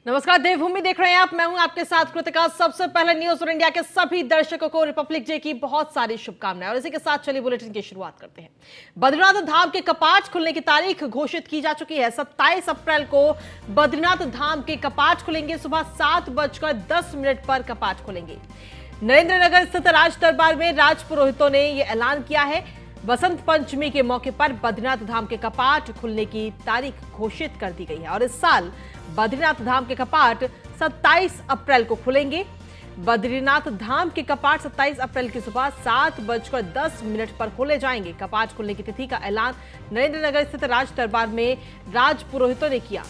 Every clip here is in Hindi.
नमस्कार, देवभूमि देख रहे हैं आप। मैं हूं आपके साथ कृतिका। सबसे पहले न्यूज और इंडिया के सभी दर्शकों को रिपब्लिक डे की बहुत सारी शुभकामनाएं और इसी के साथ चलिए बुलेटिन की शुरुआत करते हैं। बद्रीनाथ धाम के कपाट खुलने की तारीख घोषित की जा चुकी है। 27 अप्रैल को बद्रीनाथ धाम के कपाट खुलेंगे। सुबह 7:10 पर कपाट खुलेंगे। नरेंद्र नगर स्थित राज दरबार में राज पुरोहितों ने यह ऐलान किया है। बसंत पंचमी के मौके पर बद्रीनाथ धाम के कपाट खुलने की तारीख घोषित कर दी गई है और इस साल बद्रीनाथ धाम के कपाट 27 अप्रैल को खुलेंगे। बद्रीनाथ धाम के कपाट 27 अप्रैल की सुबह 7:10 पर खोले जाएंगे। कपाट खुलने की तिथि का ऐलान नरेंद्र नगर स्थित राज दरबार में राज पुरोहितों ने किया।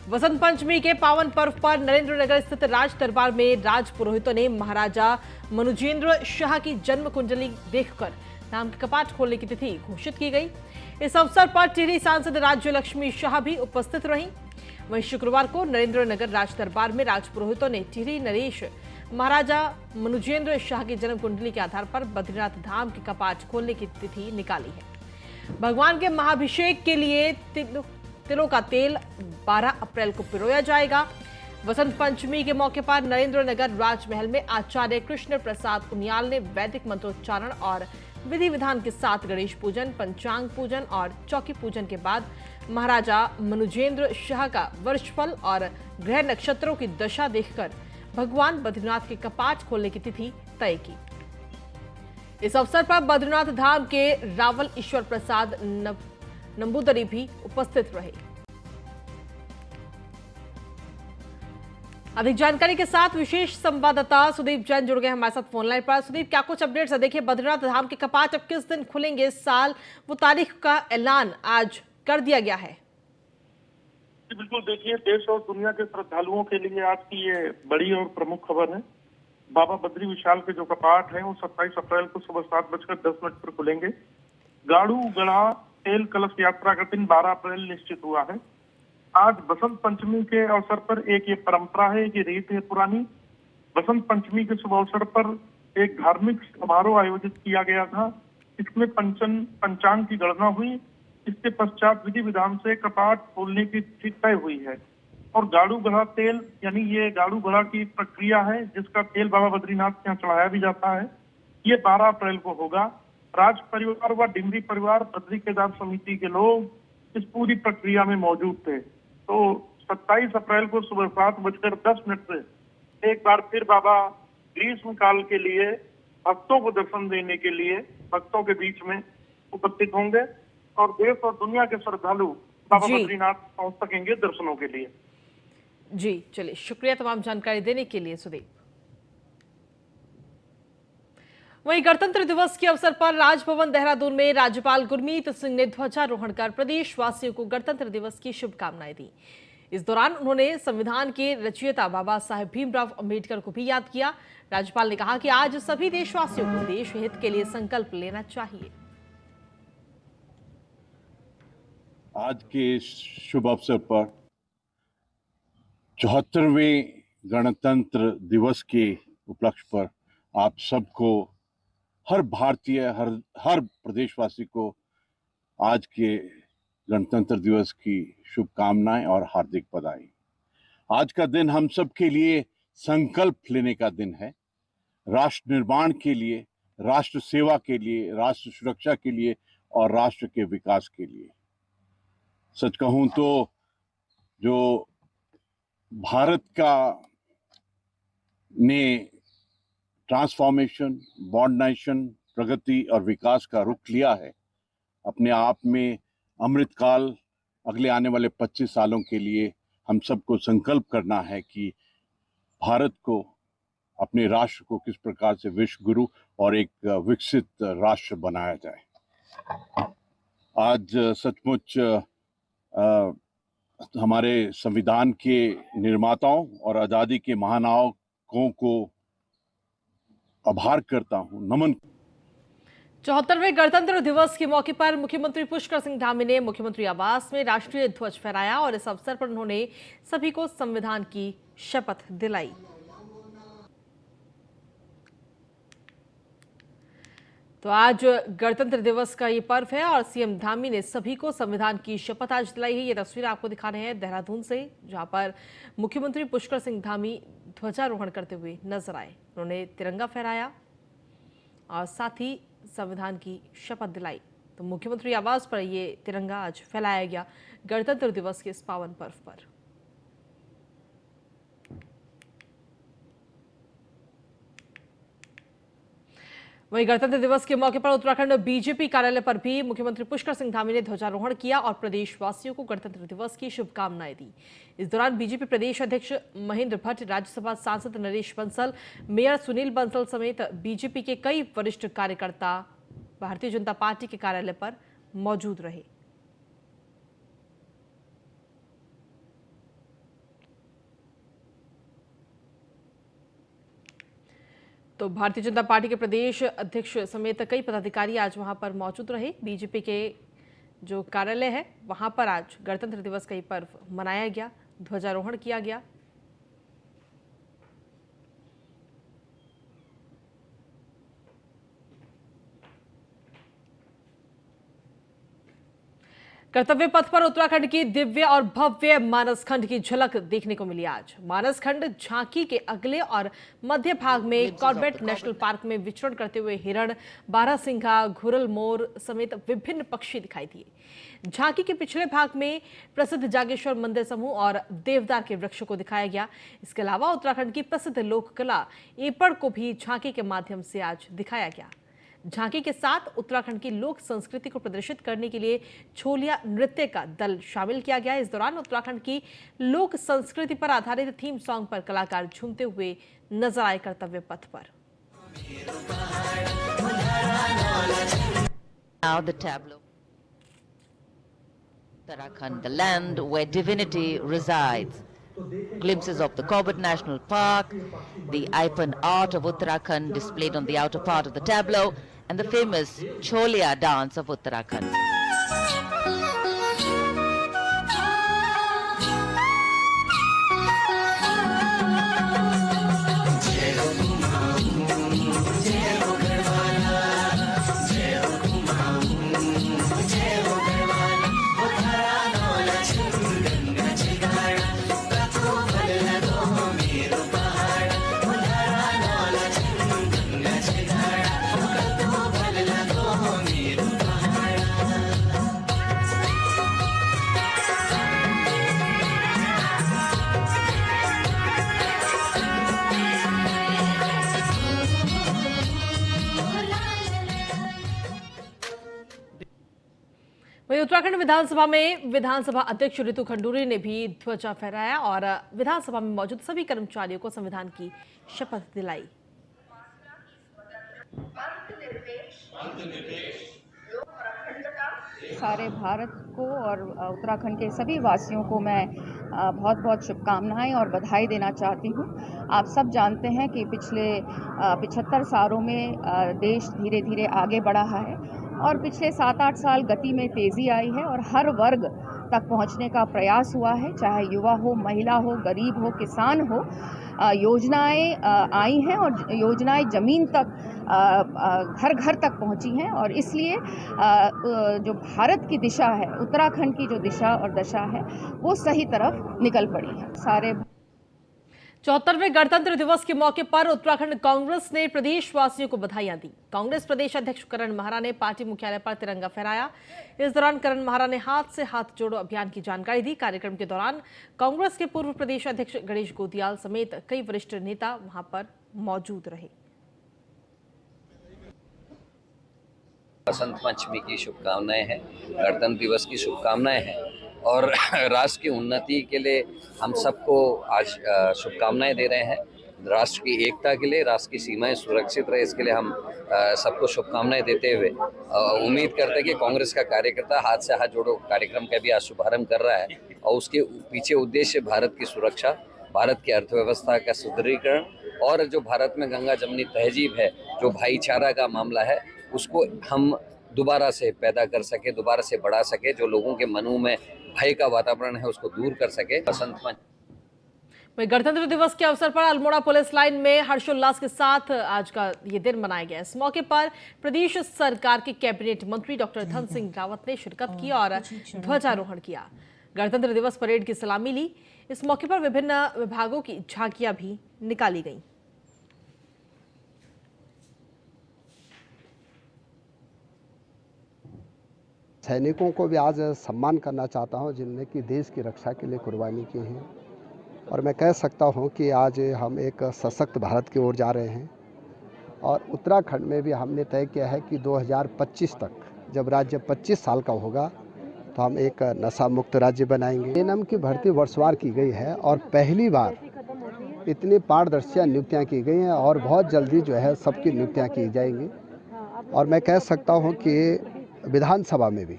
वसंत पंचमी के पावन पर्व पर नरेंद्र नगर स्थित राज दरबार में राज पुरोहितों ने महाराजा मनुजेंद्र शाह की जन्म कुंडली देखकर धाम के कपाट खोलने की तिथि घोषित की गई। इस अवसर पर टिहरी सांसद राज्य लक्ष्मी शाह भी उपस्थित रहीं। वहीं शुक्रवार को नरेंद्र नगर राज दरबार में राज पुरोहितों ने टिहरी नरेश महाराजा मनुजेंद्र शाह की जन्म कुंडली के आधार पर बद्रीनाथ धाम के कपाट खोलने की तिथि निकाली है। भगवान के महाभिषेक के लिए तिलों का तेल 12 अप्रैल को पिरोया जाएगा। वसंत पंचमी के मौके पर नरेंद्र नगर राजमहल में आचार्य कृष्ण प्रसाद उनियाल ने वैदिक मंत्रोच्चारण और विधि विधान के साथ गणेश पूजन, पंचांग पूजन और चौकी पूजन के बाद महाराजा मनुजेंद्र शाह का वर्षफल और ग्रह नक्षत्रों की दशा देखकर भगवान बद्रीनाथ के कपाट खोलने की तिथि तय की। इस अवसर पर बद्रीनाथ धाम के रावल ईश्वर प्रसाद नंबूदरी भी उपस्थित रहे। अधिक जानकारी के साथ विशेष संवाददाता सुदीप जैन जुड़ गए हमारे साथ फोन लाइन पर। सुदीप, क्या कुछ अपडेट्स है? देखिए, बद्रीनाथ धाम के कपाट अब किस दिन खुलेंगे इस साल, वो तारीख का ऐलान आज कर दिया गया है। बिल्कुल, देखिए, देश और दुनिया के श्रद्धालुओं के लिए आज की ये बड़ी और प्रमुख खबर है। बाबा बद्री विशाल के जो कपाट हैं वो 27 अप्रैल को सुबह 7:10 पर खुलेंगे। गाड़ू गढ़ा तेल कलश यात्रा का दिन 12 अप्रैल निश्चित हुआ है। आज बसंत पंचमी के अवसर पर एक ये परंपरा है, एक ये रीत है पुरानी। बसंत पंचमी के शुभ अवसर पर एक धार्मिक समारोह आयोजित किया गया था। इसमें पंचांग की गणना हुई। इसके पश्चात विधि विधान से कपाट खोलने की तिथि तय हुई है और गाड़ू गढ़ा तेल यानी ये गाड़ू गढ़ा की प्रक्रिया है जिसका तेल बाबा बद्रीनाथ के यहाँ चढ़ाया भी जाता है। ये 12 अप्रैल को होगा। राज परिवार व डिमरी परिवार, बद्री केदार समिति के लोग इस पूरी प्रक्रिया में मौजूद थे। तो 27 अप्रैल को सुबह 7:10 से एक बार फिर बाबा ग्रीष्म काल के लिए भक्तों को दर्शन देने के लिए भक्तों के बीच में उपस्थित होंगे और देश और दुनिया के श्रद्धालु बाबा बद्रीनाथ पहुंच सकेंगे दर्शनों के लिए। जी, चलिए, शुक्रिया तमाम जानकारी देने के लिए सुदीप। वहीं गणतंत्र दिवस के अवसर पर राजभवन देहरादून में राज्यपाल गुरमीत सिंह ने ध्वजारोहण कर प्रदेशवासियों को गणतंत्र दिवस की शुभकामनाएं दी। इस दौरान उन्होंने संविधान के रचयिता बाबा साहेब भीमराव अंबेडकर को भी याद किया। राज्यपाल ने कहा कि आज सभी देशवासियों को देश हित के लिए संकल्प लेना चाहिए। आज के शुभ अवसर पर 74वें गणतंत्र दिवस के उपलक्ष्य पर आप सबको, हर भारतीय, हर प्रदेशवासी को आज के गणतंत्र दिवस की शुभकामनाएं और हार्दिक बधाई। आज का दिन हम सब के लिए संकल्प लेने का दिन है। राष्ट्र निर्माण के लिए, राष्ट्र सेवा के लिए, राष्ट्र सुरक्षा के लिए और राष्ट्र के विकास के लिए। सच कहूं तो जो भारत का ने ट्रांसफॉर्मेशन, मॉडर्नाइजेशन, प्रगति और विकास का रुख लिया है, अपने आप में अमृतकाल अगले आने वाले 25 सालों के लिए हम सबको संकल्प करना है कि भारत को, अपने राष्ट्र को किस प्रकार से विश्व गुरु और एक विकसित राष्ट्र बनाया जाए। आज सचमुच हमारे संविधान के निर्माताओं और आजादी के महानायकों को आभार करता हूं, नमन। 74वें गणतंत्र दिवस के मौके पर मुख्यमंत्री पुष्कर सिंह धामी ने मुख्यमंत्री आवास में राष्ट्रीय ध्वज फहराया और इस अवसर पर उन्होंने सभी को संविधान की शपथ दिलाई। तो आज गणतंत्र दिवस का ये पर्व है और सीएम धामी ने सभी को संविधान की शपथ आज दिलाई है। ये तस्वीर आपको दिखा रहे हैं देहरादून से, जहां पर मुख्यमंत्री पुष्कर सिंह धामी ध्वजारोहण करते हुए नजर आए। उन्होंने तिरंगा फहराया और साथ ही संविधान की शपथ दिलाई। तो मुख्यमंत्री आवास पर ये तिरंगा आज फैलाया गया गणतंत्र दिवस के इस पावन पर्व पर। वहीं गणतंत्र दिवस के मौके पर उत्तराखंड बीजेपी कार्यालय पर भी मुख्यमंत्री पुष्कर सिंह धामी ने ध्वजारोहण किया और प्रदेशवासियों को गणतंत्र दिवस की शुभकामनाएं दी। इस दौरान बीजेपी प्रदेश अध्यक्ष महेंद्र भट्ट, राज्यसभा सांसद नरेश बंसल, मेयर सुनील बंसल समेत बीजेपी के कई वरिष्ठ कार्यकर्ता भारतीय जनता पार्टी के कार्यालय पर मौजूद रहे। तो भारतीय जनता पार्टी के प्रदेश अध्यक्ष समेत कई पदाधिकारी आज वहां पर मौजूद रहे। बीजेपी के जो कार्यालय है वहां पर आज गणतंत्र दिवस का ये पर्व मनाया गया, ध्वजारोहण किया गया। कर्तव्य पथ पर उत्तराखंड की दिव्य और भव्य मानस खंड की झलक देखने को मिली। आज मानस खंड झांकी के अगले और मध्य भाग में कॉर्बेट नेशनल पार्क में विचरण करते हुए हिरण, बारहसिंघा, घुरल मोर समेत विभिन्न पक्षी दिखाई दिए। झांकी के पिछले भाग में प्रसिद्ध जागेश्वर मंदिर समूह और देवदार के वृक्ष को दिखाया गया। इसके अलावा उत्तराखंड की प्रसिद्ध लोक कला एपड़ को भी झांकी के माध्यम से आज दिखाया गया। झांकी के साथ उत्तराखंड की लोक संस्कृति को प्रदर्शित करने के लिए छोलिया नृत्य का दल शामिल किया गया। इस दौरान उत्तराखंड की लोक संस्कृति पर आधारित थीम सॉन्ग पर कलाकार झूमते हुए नजर आए कर्तव्य पथ पर। Now the tableau. Uttarakhand, the land where divinity resides. Glimpses of the Corbett National Park, the Ipan art of Uttarakhand displayed on the outer part of the tableau, and the famous Cholia dance of Uttarakhand. वहीं उत्तराखंड विधानसभा में विधानसभा अध्यक्ष ऋतु खंडूरी ने भी ध्वजा फहराया और विधानसभा में मौजूद सभी कर्मचारियों को संविधान की शपथ दिलाई। सारे भारत को और उत्तराखंड के सभी वासियों को मैं बहुत बहुत शुभकामनाएं और बधाई देना चाहती हूं। आप सब जानते हैं कि पिछले 75 सालों में देश धीरे धीरे आगे बढ़ा है और पिछले 7-8 साल गति में तेज़ी आई है और हर वर्ग तक पहुंचने का प्रयास हुआ है, चाहे युवा हो, महिला हो, गरीब हो, किसान हो। योजनाएं आई हैं और योजनाएं ज़मीन तक घर घर तक पहुंची हैं और इसलिए जो भारत की दिशा है, उत्तराखंड की जो दिशा और दशा है, वो सही तरफ निकल पड़ी है। सारे 74वें गणतंत्र दिवस के मौके पर उत्तराखंड कांग्रेस ने प्रदेशवासियों को बधाइयां दी। कांग्रेस प्रदेश अध्यक्ष करण महारा ने पार्टी मुख्यालय पर तिरंगा फहराया। इस दौरान करण महारा ने हाथ से हाथ जोड़ो अभियान की जानकारी दी। कार्यक्रम के दौरान कांग्रेस के पूर्व प्रदेश अध्यक्ष गणेश गोदियाल समेत कई वरिष्ठ नेता वहां पर मौजूद रहे। बसंत पंचमी की शुभकामनाएं हैं, गणतंत्र दिवस की शुभकामनाएं हैं और राष्ट्र की उन्नति के लिए हम सबको आज शुभकामनाएं दे रहे हैं। राष्ट्र की एकता के लिए, राष्ट्र की सीमाएं सुरक्षित रहे, इसके लिए हम सबको शुभकामनाएं देते हुए उम्मीद करते हैं कि कांग्रेस का कार्यकर्ता हाथ से हाथ जोड़ो कार्यक्रम का भी आज शुभारंभ कर रहा है और उसके पीछे उद्देश्य भारत की सुरक्षा, भारत की अर्थव्यवस्था का सुदृढ़ीकरण और जो भारत में गंगा जमनी तहजीब है, जो भाईचारा का मामला है, उसको हम दोबारा से पैदा कर सके, दोबारा से बढ़ा सके, जो लोगों के मनों में भय का वातावरण है उसको दूर कर सके। बसंत पंचमी वहीं गणतंत्र दिवस के अवसर पर अल्मोड़ा पुलिस लाइन में हर्षोल्लास के साथ आज का ये दिन मनाया गया। इस मौके पर प्रदेश सरकार के कैबिनेट मंत्री डॉक्टर धन सिंह रावत ने शिरकत की और ध्वजारोहण किया। गणतंत्र दिवस परेड की सलामी ली। इस मौके पर विभिन्न विभागों की झांकियां भी निकाली गईं। सैनिकों को भी आज सम्मान करना चाहता हूं, जिनने कि देश की रक्षा के लिए कुर्बानी की है। और मैं कह सकता हूं कि आज हम एक सशक्त भारत की ओर जा रहे हैं और उत्तराखंड में भी हमने तय किया है कि 2025 तक जब राज्य 25 साल का होगा तो हम एक नशा मुक्त राज्य बनाएंगे। एएनएम की भर्ती वर्षवार की गई है और पहली बार इतनी पारदर्शियाँ नियुक्तियाँ की गई हैं और बहुत जल्दी जो है सबकी नियुक्तियाँ की जाएंगी। और मैं कह सकता हूँ कि विधानसभा में भी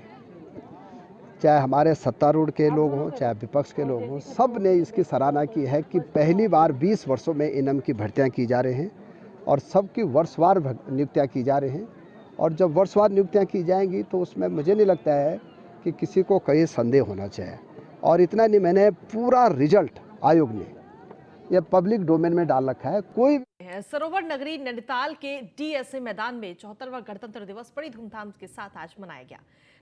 चाहे हमारे सत्तारूढ़ के लोग हों चाहे विपक्ष के लोग हों, सब ने इसकी सराहना की है कि पहली बार 20 वर्षों में एएनएम की भर्तियां की जा रही हैं और सबकी वर्षवार नियुक्तियां की जा रही हैं। और जब वर्षवार नियुक्तियां की जाएंगी तो उसमें मुझे नहीं लगता है कि किसी को कहीं संदेह होना चाहिए। और इतना नहीं, मैंने पूरा रिजल्ट आयोग ने यह पब्लिक डोमेन में डाल रखा है। कोई सरोवर नगरी नैनीताल के डीएसए मैदान में 74वां गणतंत्र दिवस बड़ी धूमधाम के साथ आज मनाया गया।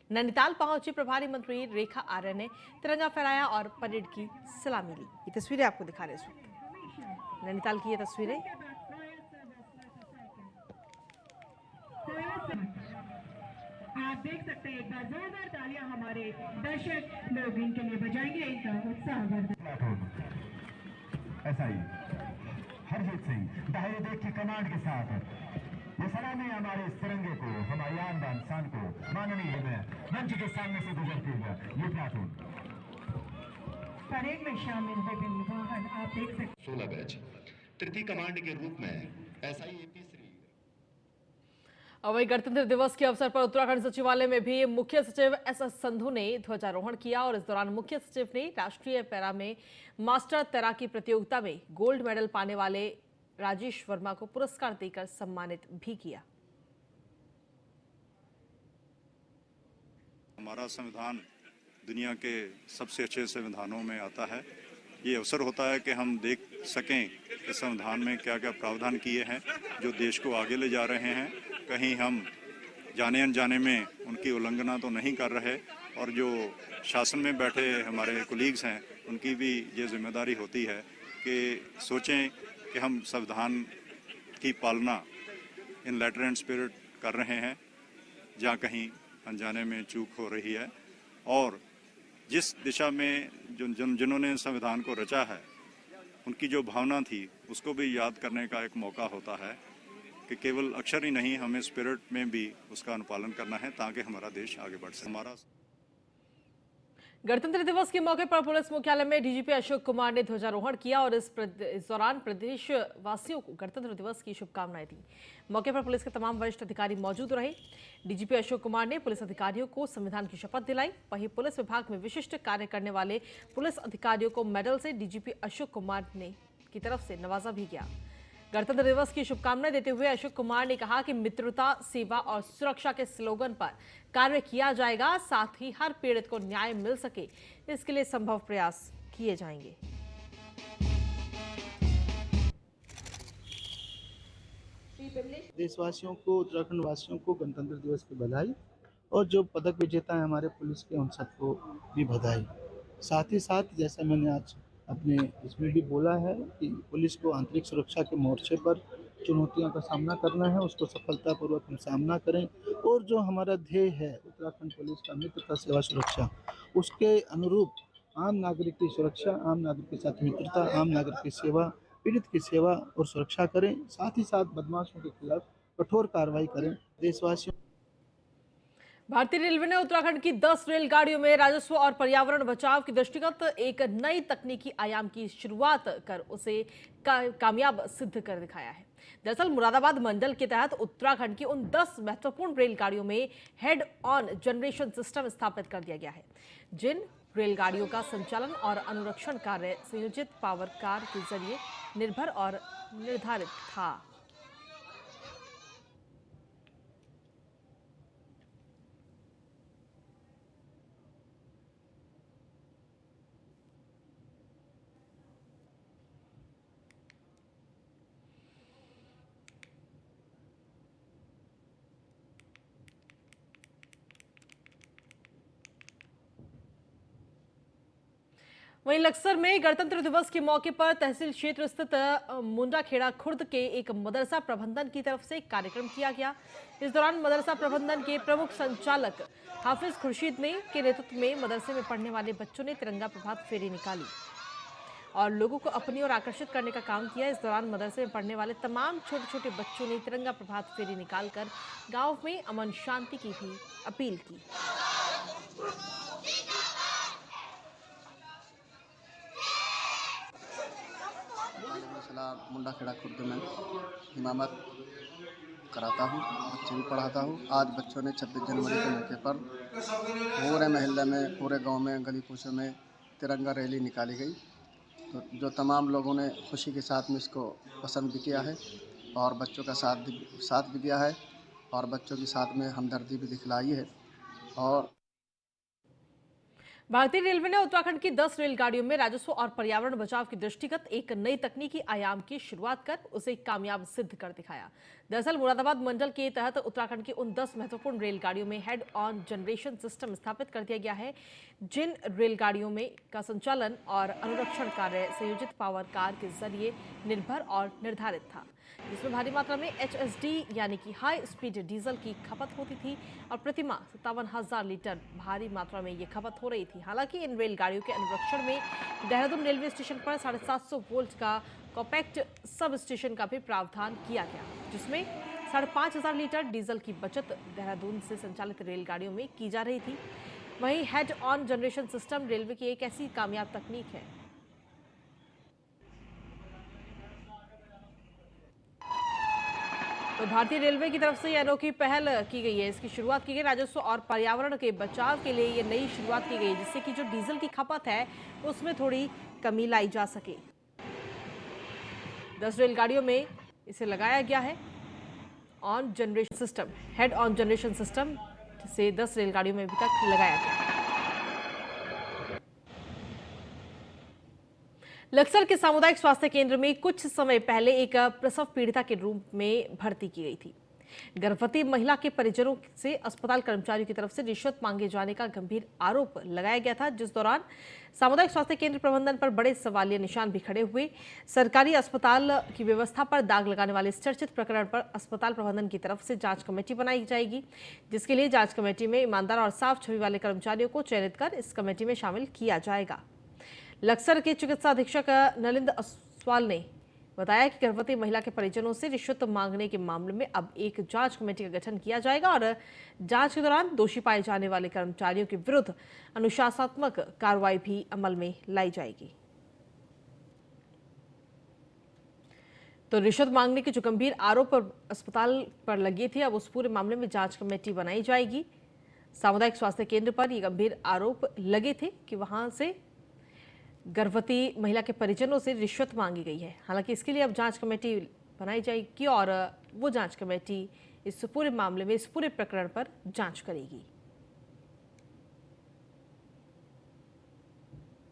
नैनीताल पहुंची प्रभारी मंत्री रेखा आर्य ने तिरंगा फहराया और परेड की सलामी ली। ये तस्वीरें आपको दिखा रहे हैं इस वक्त, नैनीताल की ये तस्वीरें। आप देख सकते हैं, एक बार जोरदार तालियां हमारे दर्शक लोग इनके लिए बजाएंगे, इनका उत्साह ऐसा ही हरजीत सिंह दाहिने देख के कमांड के साथ ये सलामी हमारे इस तिरंगे को, हमारे आन बान शान को माननीय में मंच के सामने से गुजरते हुए ये प्लाटून परेड में शामिल विभिन्न वाहन आप देख सकते 16 बैच तृतीय कमांड के रूप में ऐसा ही एपी और वही गणतंत्र दिवस के अवसर पर उत्तराखंड सचिवालय में भी मुख्य सचिव एस.एस. संधू ने ध्वजारोहण किया और इस दौरान मुख्य सचिव ने राष्ट्रीय पैरा में मास्टर तैराकी प्रतियोगिता में गोल्ड मेडल पाने वाले राजेश वर्मा को पुरस्कार देकर सम्मानित भी किया। हमारा संविधान दुनिया के सबसे अच्छे संविधानों में आता है। ये अवसर होता है कि हम देख सकें कि संविधान में क्या क्या प्रावधान किए हैं जो देश को आगे ले जा रहे हैं। कहीं हम जाने अनजाने में उनकी उल्लंघना तो नहीं कर रहे और जो शासन में बैठे हमारे कोलीग्स हैं उनकी भी ये जिम्मेदारी होती है कि सोचें कि हम संविधान की पालना इन लेटर एंड स्पिरिट कर रहे हैं, जहाँ कहीं अनजाने में चूक हो रही है। और जिस दिशा में जिन्होंने संविधान को रचा है उनकी जो भावना थी उसको भी याद करने का एक मौका होता है कि केवल अक्षर ही नहीं, हमें स्पिरिट में भी उसका अनुपालन करना है ताकि हमारा देश आगे बढ़ सके। हमारा गणतंत्र दिवस के मौके पर पुलिस मुख्यालय में डीजीपी अशोक कुमार ने ध्वजारोहण किया और इस दौरान प्रदेश वासियों को गणतंत्र दिवस की शुभकामनाएं दी। मौके पर पुलिस के तमाम वरिष्ठ अधिकारी मौजूद रहे। डीजीपी अशोक कुमार ने पुलिस अधिकारियों को संविधान की शपथ दिलाई। वहीं पुलिस विभाग में विशिष्ट कार्य करने वाले पुलिस अधिकारियों को मेडल से डीजीपी अशोक कुमार ने की तरफ से नवाजा भी गया। गणतंत्र दिवस की शुभकामनाएं देते हुए अशोक कुमार ने कहा कि मित्रता, सेवा और सुरक्षा के स्लोगन पर कार्य किया जाएगा। साथ ही हर पीड़ित को न्याय मिल सके इसके लिए संभव प्रयास किए जाएंगे। देशवासियों को, उत्तराखंड वासियों को गणतंत्र दिवस की बधाई और जो पदक विजेता हैं हमारे पुलिस के, उन सबको भी बधाई। साथ ही साथ जैसा मैंने आज अपने इसमें भी बोला है कि पुलिस को आंतरिक सुरक्षा के मोर्चे पर चुनौतियों का सामना करना है, उसको सफलतापूर्वक हम सामना करें और जो हमारा ध्येय है उत्तराखंड पुलिस का मित्रता, सेवा, सुरक्षा, उसके अनुरूप आम नागरिक की सुरक्षा, आम नागरिक के साथ मित्रता, आम नागरिक की सेवा, पीड़ित की सेवा और सुरक्षा करें। साथ ही साथ बदमाशों के खिलाफ कठोर कार्रवाई करें। देशवासियों भारतीय रेलवे ने उत्तराखंड की 10 रेलगाड़ियों में राजस्व और पर्यावरण बचाव की दृष्टिगत एक नई तकनीकी आयाम की शुरुआत कर उसे कामयाब सिद्ध कर दिखाया है। दरअसल मुरादाबाद मंडल के तहत उत्तराखंड की उन 10 महत्वपूर्ण रेलगाड़ियों में हेड ऑन जनरेशन सिस्टम स्थापित कर दिया गया है, जिन रेलगाड़ियों का संचालन और अनुरक्षण कार्य संयोजित पावर कार के जरिए निर्भर और निर्धारित था। वहीं लक्सर में गणतंत्र दिवस के मौके पर तहसील क्षेत्र स्थित मुंडाखेड़ा खुर्द के एक मदरसा प्रबंधन की तरफ से एक कार्यक्रम किया गया। इस दौरान मदरसा प्रबंधन के प्रमुख संचालक हाफिज खुर्शीद ने के नेतृत्व में मदरसे में पढ़ने वाले बच्चों ने तिरंगा प्रभात फेरी निकाली और लोगों को अपनी ओर आकर्षित करने का काम किया। इस दौरान मदरसे में पढ़ने वाले तमाम छोटे छोटे बच्चों ने तिरंगा प्रभात फेरी निकालकर गांव में अमन शांति की भी अपील की। मुंडाखेड़ा खुर्द में इमामत कराता हूँ, बच्चे भी पढ़ाता हूँ। आज बच्चों ने 26 जनवरी के मौके पर पूरे महल्ले में, पूरे गांव में, गली कूचों में तिरंगा रैली निकाली गई। तो जो तमाम लोगों ने खुशी के साथ में इसको पसंद भी किया है और बच्चों का साथ भी दिया है और बच्चों के साथ में हमदर्दी भी दिखलाई है। और भारतीय रेलवे ने उत्तराखंड की 10 रेलगाड़ियों में राजस्व और पर्यावरण बचाव की दृष्टिगत एक नई तकनीकी आयाम की शुरुआत कर उसे कामयाब सिद्ध कर दिखाया। दरअसल मुरादाबाद मंडल के तहत उत्तराखंड की उन 10 महत्वपूर्ण रेलगाड़ियों में हेड ऑन जनरेशन सिस्टम स्थापित कर दिया गया है, जिन रेलगाड़ियों में का संचालन और अनुरक्षण कार्य संयोजित पावर कार के जरिए निर्भर और निर्धारित था, जिसमें भारी मात्रा में HSD यानी कि हाई स्पीड डीजल की खपत होती थी और प्रतिमाह 57,000 लीटर भारी मात्रा में ये खपत हो रही थी। हालांकि इन रेलगाड़ियों के अनुरक्षण में देहरादून रेलवे स्टेशन पर 750 वोल्ट का कॉपैक्ट सब स्टेशन का भी प्रावधान किया गया, जिसमें 5,500 लीटर डीजल की बचत देहरादून से संचालित रेलगाड़ियों में की जा रही थी। वहीं head on generation system railway की एक ऐसी कामयाब तकनीक है तो भारतीय रेलवे की तरफ से यह अनोखी पहल की गई है। इसकी शुरुआत की गई राजस्व और पर्यावरण के बचाव के लिए ये नई शुरुआत की गई, जिससे कि जो डीजल की खपत है उसमें थोड़ी कमी लाई जा सके। 10 रेलगाड़ियों में इसे लगाया गया है on generation system, head on generation system से 10 रेलगाड़ियों में अभी तक लगाया गया। लक्सर के सामुदायिक स्वास्थ्य केंद्र में कुछ समय पहले एक प्रसव पीड़िता के रूप में भर्ती की गई थी। गर्भवती महिला के परिजनों से अस्पताल कर्मचारियों की तरफ से रिश्वत मांगे जाने का गंभीर आरोप लगाया गया था, जिस दौरान सामुदायिक स्वास्थ्य केंद्र प्रबंधन पर बड़े सवालिया निशान भी खड़े हुए। सरकारी अस्पताल की व्यवस्था पर दाग लगाने वाले इस चर्चित प्रकरण पर अस्पताल प्रबंधन की तरफ से जांच कमेटी बनाई जाएगी, जिसके लिए जांच कमेटी में ईमानदार और साफ छवि वाले कर्मचारियों को चयनित कर इस कमेटी में शामिल किया जाएगा। लक्सर के चिकित्सा अधीक्षक नलिंद अस्वाल ने बताया कि गर्भवती महिला के परिजनों से रिश्वत मांगने के मामले में अब एक जांच कमेटी का गठन किया जाएगा और जांच के दौरान दोषी पाए जाने वाले कर्मचारियों के विरुद्ध अनुशासनात्मक कार्रवाई भी अमल में लाई जाएगी। तो रिश्वत मांगने के जो गंभीर आरोप अस्पताल पर लगे थे, अब उस पूरे मामले में जांच कमेटी बनाई जाएगी। सामुदायिक स्वास्थ्य केंद्र पर ये गंभीर आरोप लगे थे कि वहां से गर्भवती महिला के परिजनों से रिश्वत मांगी गई है। हालांकि इसके लिए अब जांच कमेटी बनाई जाएगी और वो जांच कमेटी इस पूरे मामले में, इस पूरे प्रकरण पर जांच करेगी।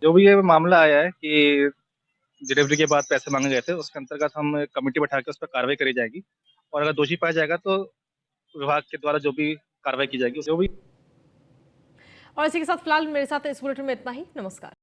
जो भी ये मामला आया है कि डिलीवरी के बाद पैसे मांगे गए थे, उसके अंतर्गत हम कमेटी बैठा के उस पर कार्रवाई करी जाएगी और अगर दोषी पाया जाएगा तो विभाग के द्वारा जो भी कार्रवाई की जाएगी जो भी। और इसी के साथ फिलहाल मेरे साथ इस बुलेटिन में इतना ही। नमस्कार।